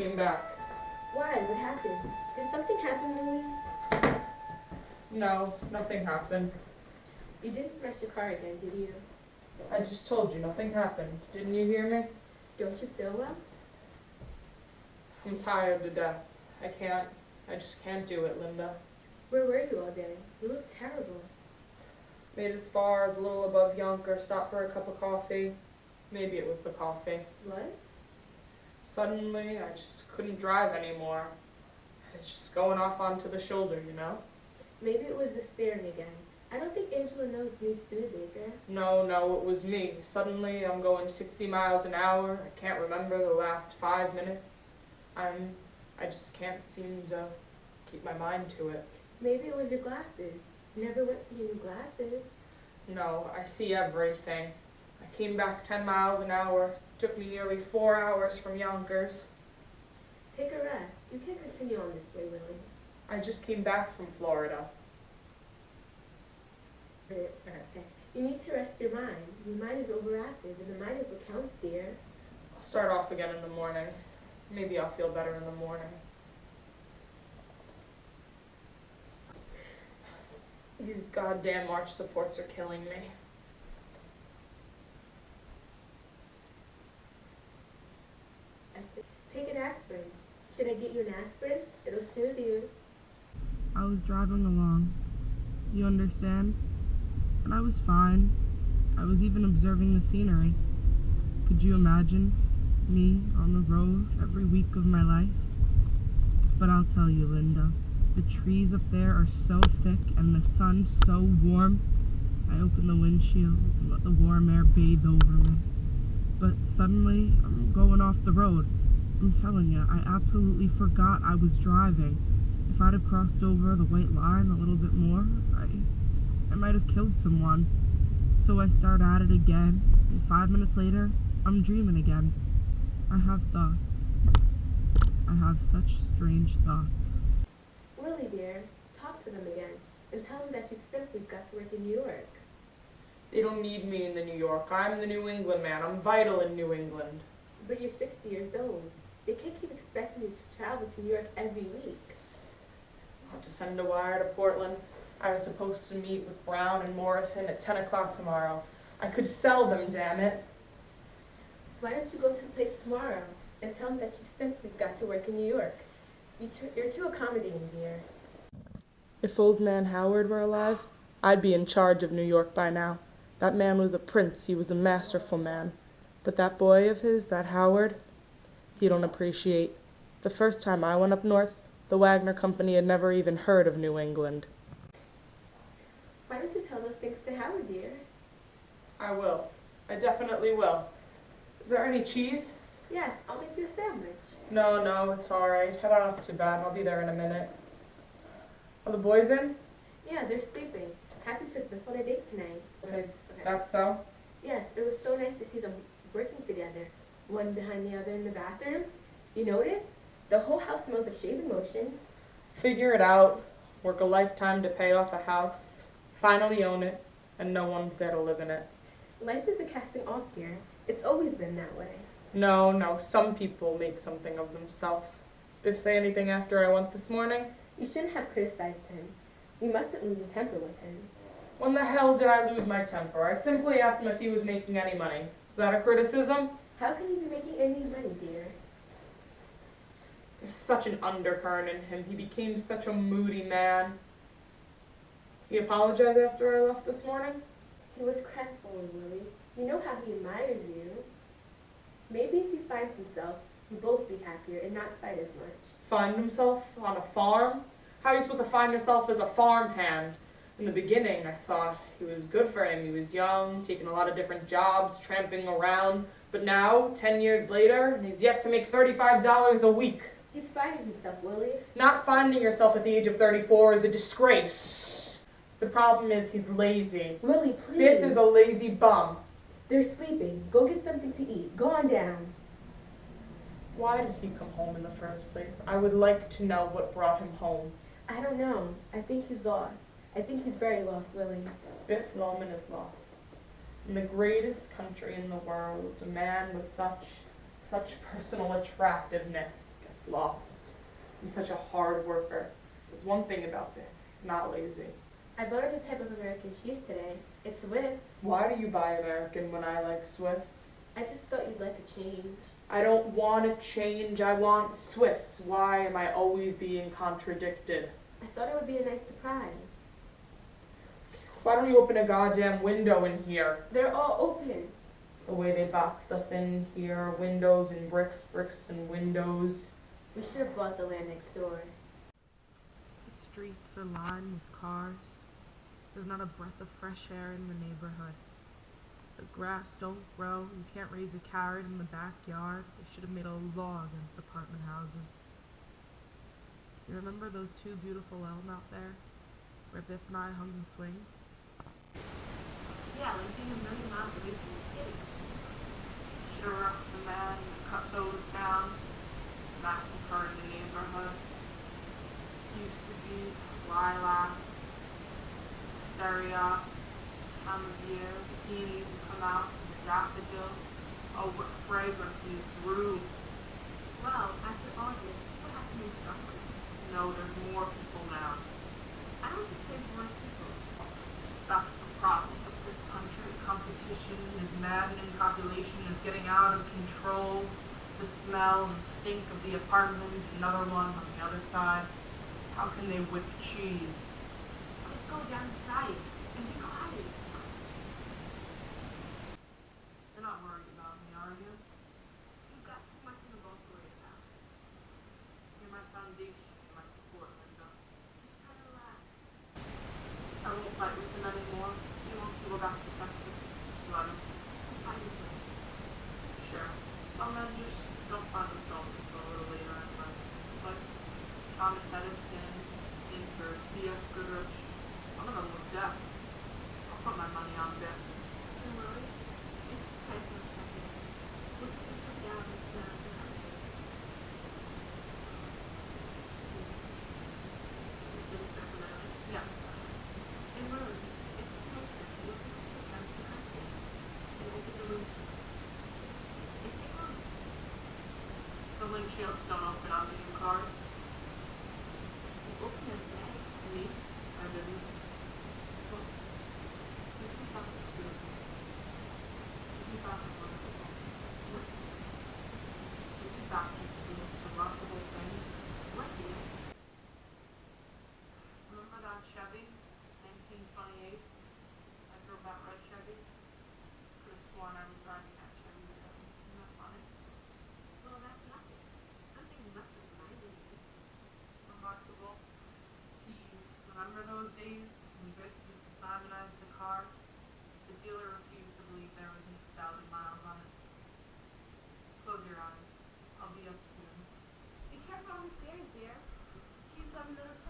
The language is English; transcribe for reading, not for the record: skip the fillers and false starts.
came back. Why? What happened? Did something happen, Lily? No, nothing happened. You didn't smash your car again, did you? I just told you, nothing happened. Didn't you hear me? Don't you feel well? I'm tired to death. I just can't do it, Linda. Where were you all day? You look terrible. Made as far as a little above Yonkers, stopped for a cup of coffee. Maybe it was the coffee. What? Suddenly, I just couldn't drive anymore. It's just going off onto the shoulder, you know? Maybe it was the steering again. I don't think Angela knows me, Studebaker. No, it was me. Suddenly, I'm going 60 miles an hour. I can't remember the last 5 minutes. I just can't seem to keep my mind to it. Maybe it was your glasses. You never went for your new glasses. No, I see everything. I came back 10 miles an hour. Took me nearly 4 hours from Yonkers. Take a rest. You can't continue on this way, Willie. I just came back from Florida. You need to rest your mind. Your mind is overactive, and the mind is what counts, dear. I'll start off again in the morning. Maybe I'll feel better in the morning. These goddamn arch supports are killing me. Take an aspirin. Should I get you an aspirin? It'll soothe you. I was driving along. You understand? And I was fine. I was even observing the scenery. Could you imagine me on the road every week of my life? But I'll tell you, Linda, the trees up there are so thick and the sun so warm. I opened the windshield and let the warm air bathe over me. But suddenly, I'm going off the road. I'm telling you, I absolutely forgot I was driving. If I'd have crossed over the white line a little bit more, I might have killed someone. So I start at it again, and 5 minutes later, I'm dreaming again. I have thoughts. I have such strange thoughts. Willie, dear, talk to them again, and tell them that you simply got to work in New York. They don't need me in the New York. I'm the New England man. I'm vital in New England. But you're 60 years old. They can't keep expecting you to travel to New York every week. I'll have to send a wire to Portland. I was supposed to meet with Brown and Morrison at 10 o'clock tomorrow. I could sell them, damn it. Why don't you go to the place tomorrow and tell them that you simply got to work in New York? You're too accommodating, dear. If old man Howard were alive, I'd be in charge of New York by now. That man was a prince. He was a masterful man. But that boy of his, that Howard, he don't appreciate. The first time I went up north, the Wagner Company had never even heard of New England. Why don't you tell those things to Howard, dear? I will. I definitely will. Is there any cheese? Yes, I'll make you a sandwich. No, it's all right. I don't look too bad. I'll be there in a minute. Are the boys in? Yeah, they're sleeping. Happy took them on a date tonight. Okay. That's so? Yes, it was so nice to see them working together, one behind the other in the bathroom. You notice? The whole house smells of shaving lotion. Figure it out. Work a lifetime to pay off a house. Finally own it, and no one's there to live in it. Life is a casting off, dear. It's always been that way. No, some people make something of themselves. Biff say anything after I went this morning? You shouldn't have criticized him. You mustn't lose your temper with him. When the hell did I lose my temper? I simply asked him if he was making any money. Is that a criticism? How can he be making any money, dear? There's such an undercurrent in him. He became such a moody man. He apologized after I left this morning? He was crestfallen, Willie. You know how he admires you. Maybe if he finds himself, you'll both be happier and not fight as much. Find himself on a farm? How are you supposed to find yourself as a farmhand? In the beginning, I thought he was good for him. He was young, taking a lot of different jobs, tramping around. But now, 10 years later, and he's yet to make $35 a week. He's finding himself, Willie. Not finding yourself at the age of 34 is a disgrace. The problem is he's lazy. Willie, please. Biff is a lazy bum. They're sleeping. Go get something to eat. Go on down. Why did he come home in the first place? I would like to know what brought him home. I don't know. I think he's lost. I think he's very lost, Willie. Biff Loman is lost. In the greatest country in the world, a man with such personal attractiveness gets He's lost. He's such a hard worker. There's one thing about him. He's not lazy. I bought a new type of American cheese today. It's Swiss. Why do you buy American when I like Swiss? I just thought you'd like a change. I don't want to change. I want Swiss. Why am I always being contradicted? I thought it would be a nice surprise. Why don't you open a goddamn window in here? They're all open. The way they boxed us in here, windows and bricks, bricks and windows. We should have bought the land next door. The streets are lined with cars. There's not a breath of fresh air in the neighborhood. The grass don't grow. You can't raise a carrot in the backyard. They should have made a law against apartment houses. You remember those two beautiful elm out there, where Biff and I hung in swings? Yeah, like being a million miles away from the city. Should have rushed the man and cut those down. Massacre in the neighborhood. Used to be lilacs, wisteria, time of year, bikinis would come out, the daffodils. Oh, what fragrance in this room. Well, after all this, what happened to suffering? No, there's more people now. I don't think there's more people. That's the problem with this country. Competition is maddening. Population is getting out of control. The smell and stink of the apartment, another one on the other side. How can they whip cheese? Just go down and try it, and be quiet. You're not worried about me, are you? You've got too much in the both ways now. You're my foundation, you're my support, Linda. Just try to relax. I won't fight with him anymore. He wants to go back to Texas. Let him. Find a way. Sure. Some men just don't find themselves until a little later in life. Like Thomas Edison, Inter, T.F. Goodrich. One of them was deaf. I'll put my money on Biff. Don't worry. It's time for a second. We'll put this down and down and down. Yeah. And really, it's time for you to put down the casket. And open the window. If they want. The windshields don't open on the new cars. You open them today. Me? I didn't. Well, you can talk to the You can back up on it. What? You can back into the most remarkable thing. What, dear? Remember that Chevy? 1928? I drove that red Chevy. Could have sworn I was driving that Chevy today. Isn't that funny? Well, that's nothing. Something must have reminded you. Remarkable. Tease. Remember those days when Vic used to Simonize the car? The dealer refused to believe there was 1,000 miles on it. Close your eyes. I'll be up soon. Be careful on the stairs, dear. She's got a little